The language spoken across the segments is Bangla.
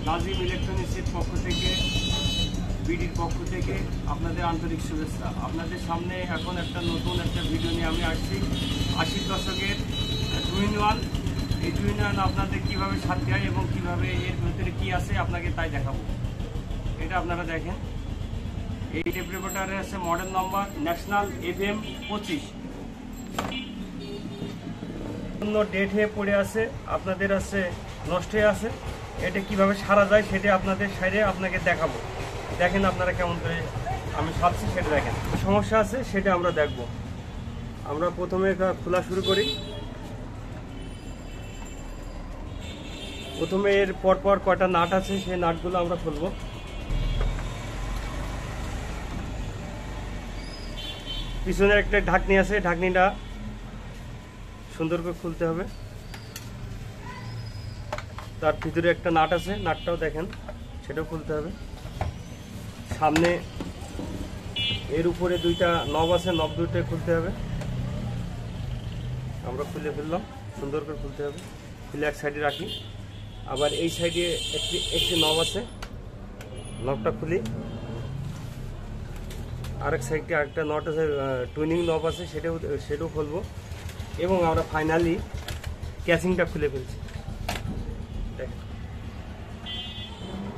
নাজিম ইলেকট্রনিক্সের পক্ষ থেকে, বিডির পক্ষ থেকে আপনাদের আন্তরিক শুভেচ্ছা। আপনাদের সামনে এখন নতুন একটা ভিডিও নিয়ে আমি আসছি। 80 দশকের 2-in-1। এই 2-in-1 আপনাদের কীভাবে সারতে হয় এবং কীভাবে এর ভিতরে কী আছে আপনাকে তাই দেখাবো। এটা আপনারা দেখেন, এই টেপ রেকর্ডারে আছে model number national FM 25। Date হয়ে পড়ে আছে, আপনাদের আছে নষ্ট হয়ে আছে। এটা কিভাবে সারা যায় সেটা আপনাদের সাইডে আপনাকে দেখাবো। দেখেন আপনারা কেমন করে আমি সারছি সেটা দেখেন। সমস্যা আছে সেটা আমরা দেখব। আমরা প্রথমে এটা খোলা শুরু করি। প্রথমে এর পরপর কয়টা নাট আছে সেই নাটগুলো আমরা খুলবো। পিছনের একটা ঢাকনি আছে, ঢাকনিটা সুন্দর করে খুলতে হবে। তার ভিতরে একটা নাট আছে, নাটটাও দেখেন, সেটাও খুলতে হবে। সামনে এর উপরে দুইটা নব আছে, নব দুইটা খুলতে হবে। আমরা খুলে ফেললাম, সুন্দর করে খুলতে হবে। খুলে এক সাইডে রাখি। আবার এই সাইডে একটি নব আছে, নবটা খুলি। আরেক সাইডে আরেকটা নট আছে, টুইনিং নব আছে, সেটাও খুলবো। এবং আমরা ফাইনালি ক্যাসিংটা খুলে ফেলছি।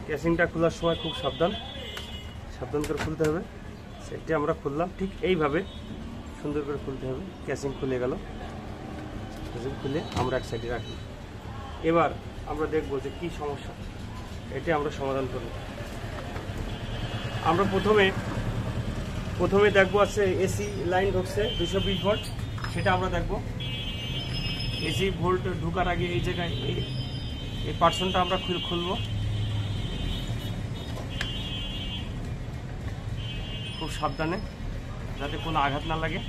ক্যাসিংটা খোলার সময় খুব সাবধান করে খুলতে হবে। সেটা আমরা খুললাম, ঠিক এইভাবে সুন্দর করে খুলতে হবে। ক্যাসিং খুলে গেল। ক্যাসিং খুলে আমরা এক সাইডে রাখি। এবার আমরা দেখব যে কী সমস্যা, এটা আমরা সমাধান করব। আমরা প্রথমে দেখবো আছে এসি লাইন ঢুকছে 220 ভোল্ট, সেটা আমরা দেখব। এসি ভোল্ট ঢোকার আগে এই জায়গায় এই পার্সনটা আমরা খুলব খুব সাবধানে, যাতে কোনো আঘাত না লাগে।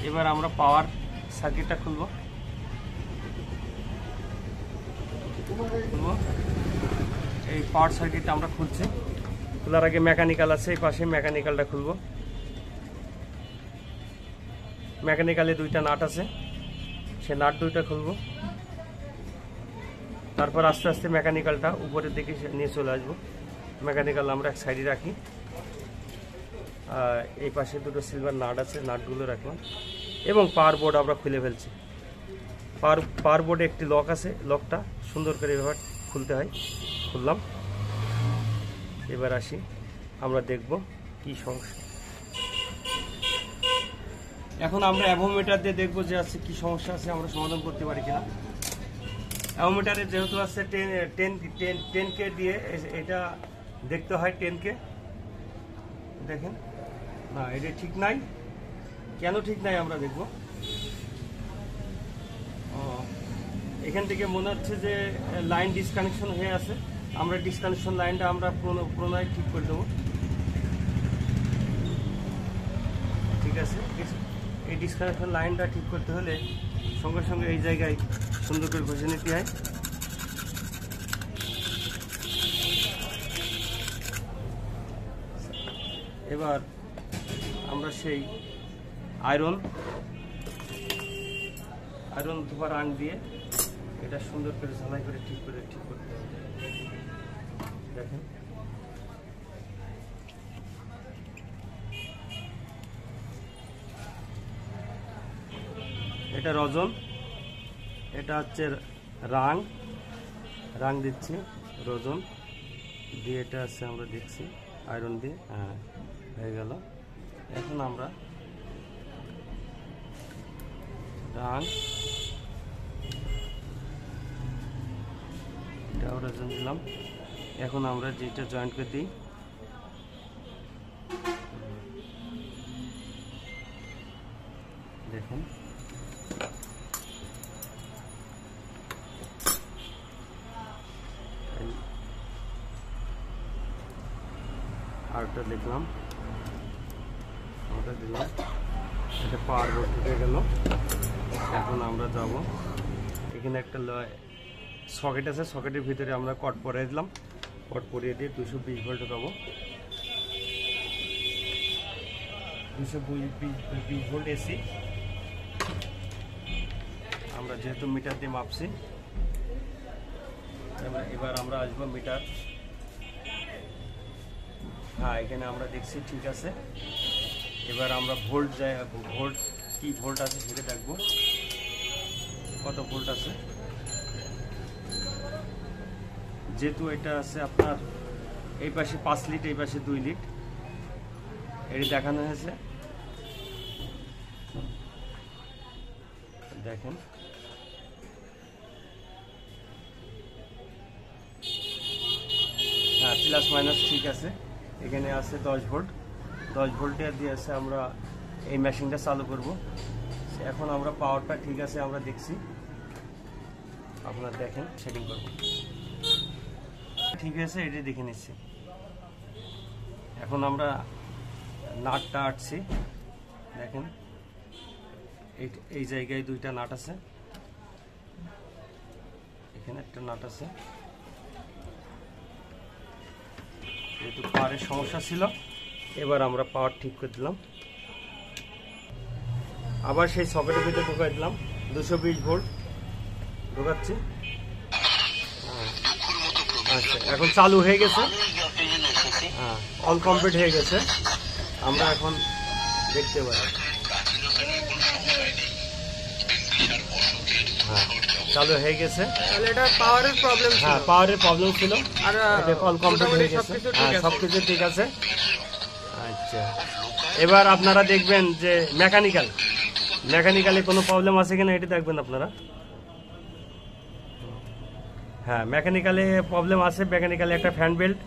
এবার আমরা পাওয়ার সার্কিটটা খুলব। এই পাওয়ার সার্কিটটা আমরা খুলছি। খোলার আগে মেকানিক্যাল আছে, এই পাশে মেকানিক্যালটা খুলব। মেকানিক্যালে দুইটা নাট আছে, সে নাট দুইটা খুলব। তারপর আস্তে আস্তে মেকানিক্যালটা উপরের দিকে নিয়ে চলে আসবো। মেকানিক্যাল আমরা এক সাইডে রাখি। এই পাশে দুটো সিলভার নাট আছে, নাটগুলো রাখলাম। এবং পাওয়ার বোর্ড আমরা খুলে ফেলছি। পাওয়ার বোর্ডে একটি লক আছে, লকটা সুন্দর করে এভাবে খুলতে হয়। খুললাম। এবার আসি, আমরা দেখব কি সমস্যা। এখন আমরা অ্যাভোমিটার দিয়ে দেখবো যে আছে কি সমস্যা আছে, আমরা সমাধান করতে পারি কিনা। অ্যাভোমিটারে যেহেতু আছে 10K দিয়ে, এটা দেখতে হয় 10K। দেখেন না, এটা ঠিক নাই। কেন ঠিক নাই আমরা দেখব। এখান থেকে মনে হচ্ছে যে লাইন ডিসকানেকশন হয়ে আছে। আমরা ডিসকানেকশন লাইনটা আমরা পুনরায় ঠিক করে দেবো। ঠিক আছে, এই ডিসকানেকশন লাইনটা ঠিক করতে হলে সঙ্গে সঙ্গে এই জায়গায় সুন্দর করে ঘষে নিতে হয়। এবার আমরা সেই আয়রন ধোয়া রাং দিয়ে এটা সুন্দর করে ঝালাই করে ঠিক করতে হবে। দেখেন, এটা রজন, এটা হচ্ছে রাং দিচ্ছি। রজন দিয়ে এটা আছে, আমরা দেখছি আয়রন দিয়ে। হ্যাঁ, হয়ে গেল। এখন আমরা রাং, এটাও রজন দিলাম। এখন আমরা যেটা জয়েন্ট করে দিই, দেখুন আরেকটা দেখলাম, ওটা দিলাম। এটা পাওয়ার বোর্ড ঢুকে গেল। এখন আমরা যাব, এখানে একটা সকেট আছে, সকেটের ভিতরে আমরা কট পরিয়ে দিলাম। কট পরিয়ে দিয়ে 220 ভোল্ট ঢোকাবো। 220 volt AC. আমরা যেহেতু মিটার দিয়ে মাপছি, এবার আমরা আসবো মিটার। হ্যাঁ, এখানে আমরা দেখছি ঠিক আছে। এবার আমরা ভোল্ট কি ভোল্ট আছে সেটা দেখবো, কত ভোল্ট আছে। যেহেতু এটা আছে আপনার এই পাশে 5 লিট, এই পাশে 2 লিট, এটি দেখানো হয়েছে। দেখেন হ্যাঁ, প্লাস মাইনাস ঠিক আছে। এখানে আছে 10 ভোল্ট। 10 ভোল্টের দিয়ে আছে আমরা এই মেশিনটা চালু করব। এখন আমরা পাওয়ারটা ঠিক আছে আমরা দেখছি, আপনারা দেখেন সেটিং করব। ঠিক আছে, এটি দেখে নিচ্ছি। এখন আমরা নাটটা আটছি, দেখেন এই জায়গায় 2টা নাট আছে, এখানে একটা নাট আছে। যেহেতু পাওয়ারের সমস্যা ছিল, এবার আমরা পাওয়ার ঠিক করে দিলাম। আবার সেই সকেটের ভিতরে ঢোকাই দিলাম, 220 ভোল্ট ঢোকাচ্ছি। আচ্ছা, এখন চালু হয়ে গেছে। হ্যাঁ, অল কমপ্লিট হয়ে গেছে। আমরা এখন দেখতে পাই। হ্যাঁ, চালু হয়ে গেছে। তাহলে এটা পাওয়ারের প্রবলেম ছিল। হ্যাঁ, পাওয়ারের প্রবলেম ছিল, আর অল কমপ্লিট হয়ে গেছে। হ্যাঁ, সবকিছু ঠিক আছে। আচ্ছা, এবার আপনারা দেখবেন যে মেকানিক্যালি কোনো প্রবলেম আছে কিনা এটি দেখবেন আপনারা। হ্যাঁ, মেকানিক্যালি প্রবলেম আছে। মেকানিক্যালি একটা ফ্যান বেল্ট,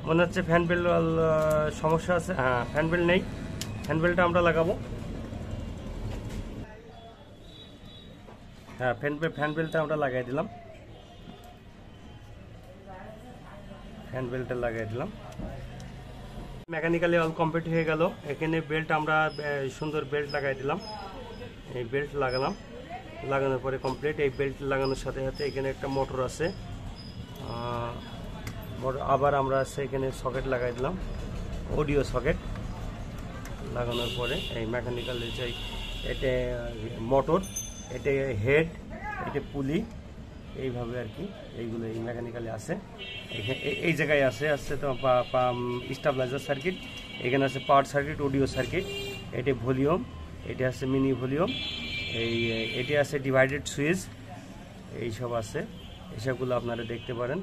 মনে হচ্ছে ফ্যান বেল্ট সমস্যা আছে। হ্যাঁ, ফ্যান বেল্ট নেই, ফ্যান বেল্টটা আমরা লাগাবো। হ্যাঁ, ফ্যান বেল্টটা আমরা লাগাই দিলাম। ফ্যান বেল্টটা লাগাই দিলাম। মেকানিক্যালি অল কমপ্লিট হয়ে গেল। এখানে বেল্ট আমরা সুন্দর বেল্ট লাগাই দিলাম। এই বেল্ট লাগালাম, লাগানোর পরে কমপ্লিট। এই বেল্ট লাগানোর সাথে সাথে এখানে একটা মোটর আছে। আবার আমরা এখানে সকেট লাগাই দিলাম, অডিও সকেট লাগানোর পরে এই মেকানিক্যাল যে এটা মোটর, এটা হেড, এটা পুলি, এইভাবে আর কি এইগুলো এই মেকানিক্যালি আছে। এই জায়গায় আছে তো স্টাবলাইজার সার্কিট, এখানে আছে পাওয়ার সার্কিট, অডিও সার্কিট, এটা ভলিউম, এটা আছে মিনি ভলিউম, এটি আছে ডিভাইডেড সুইচ, এইসব আছে। এসবগুলো আপনারা দেখতে পারেন।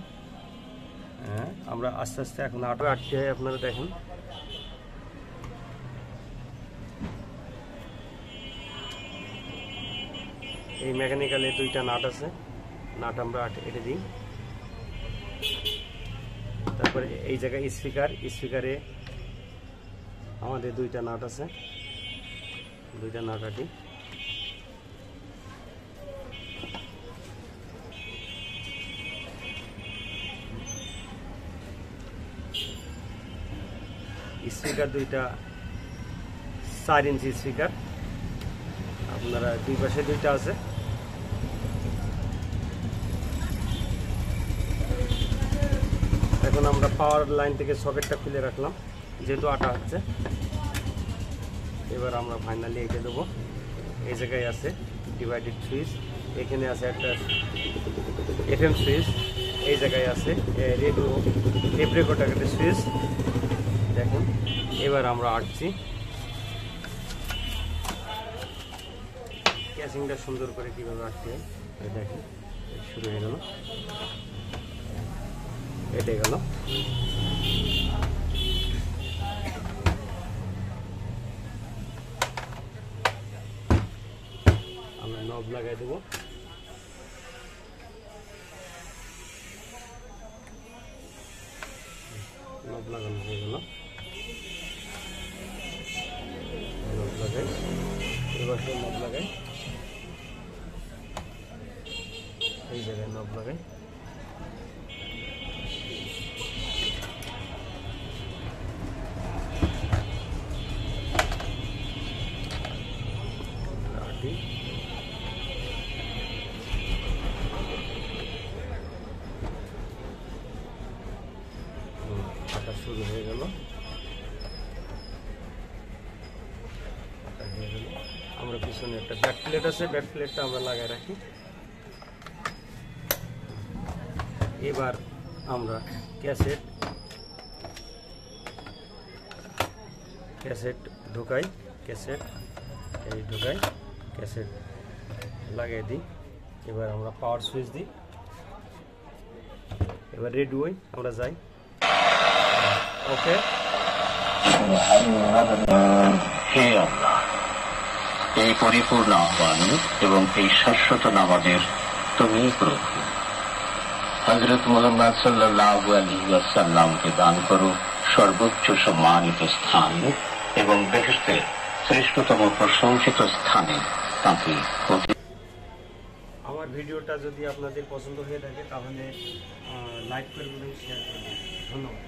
হ্যাঁ, আমরা আস্তে আস্তে এখন আটকে হয়, আপনারা দেখেন। এই মেকানিক্যালে 2টা নাট আছে, নাট আমরা এটে দিই। তারপরে এই জায়গায় স্পিকারে আমাদের 2টা নাট আছে, 2টা নাট আটি। স্পিকার 2টা 4 ইঞ্চি স্পিকার, আপনারা 2 পাশে 2টা আছে। এখন আমরা পাওয়ার লাইন থেকে সকেটটা খুলে রাখলাম, যেহেতু আটা হচ্ছে। এবার আমরা ফাইনালি এঁকে দেবো। এই জায়গায় আছে ডিভাইডেড সুইচ, এখানে আছে একটা FM সুইচ, এই জায়গায় আছে রেডিও টেপ রেকর্ডারের সুইচ। দেখুন, এবার আমরা আটছি। ক্যাসিংটা সুন্দর করে কীভাবে আটতে হয় দেখেন। শুরু হয়ে গেল, এটে গেল। আমরা নব লাগাই দেবো। নব লাগানো হয়ে গেল। নব লাগাই, এবার নব লাগাই, এই জায়গায় নব লাগাই। আটা শুরু হয়ে গেল। আমরা পিছনে একটা ব্যাক প্লেট আছে, ব্যাক প্লেটটা আমরা লাগাই রাখি। এবার আমরা ক্যাসেট ঢোকাই, ক্যাসেট লাগিয়ে দিই। এবার আমরা পাওয়ার সুইচ দিই। এবার রেডি হই, আমরা যাই। ওকে। হে আল্লাহ, এই পরিপূর্ণ আহ্বান এবং এই শাশ্বত নামাজের তুমি প্রভু। হযরত মুহাম্মদ সাল্লাল্লাহু আলাইহি ওয়াসাল্লামকে দান করো সর্বোচ্চ সম্মানিত স্থান এবং বেহেশতের শ্রেষ্ঠতম প্রশংসিত স্থানে তাকে। আমার ভিডিওটা যদি আপনাদের পছন্দ হয়ে থাকে তাহলে লাইক করবেন, শেয়ার করবেন। ধন্যবাদ।